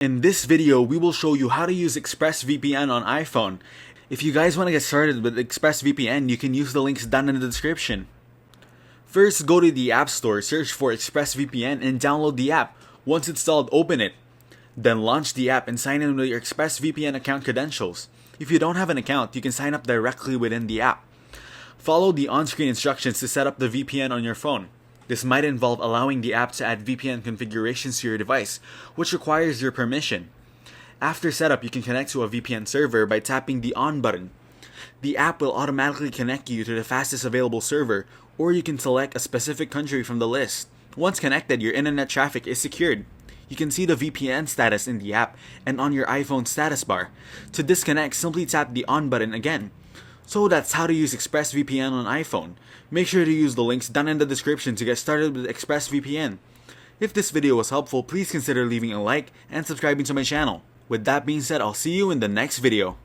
In this video, we will show you how to use ExpressVPN on iPhone. If you guys want to get started with ExpressVPN, you can use the links down in the description. First, go to the App Store, search for ExpressVPN, and download the app. Once installed, open it. Then launch the app and sign in with your ExpressVPN account credentials. If you don't have an account, you can sign up directly within the app. Follow the on-screen instructions to set up the VPN on your phone. This might involve allowing the app to add VPN configurations to your device, which requires your permission. After setup, you can connect to a VPN server by tapping the On button. The app will automatically connect you to the fastest available server, or you can select a specific country from the list. Once connected, your internet traffic is secured. You can see the VPN status in the app and on your iPhone status bar. To disconnect, simply tap the On button again. So that's how to use ExpressVPN on iPhone. Make sure to use the links down in the description to get started with ExpressVPN. If this video was helpful, please consider leaving a like and subscribing to my channel. With that being said, I'll see you in the next video.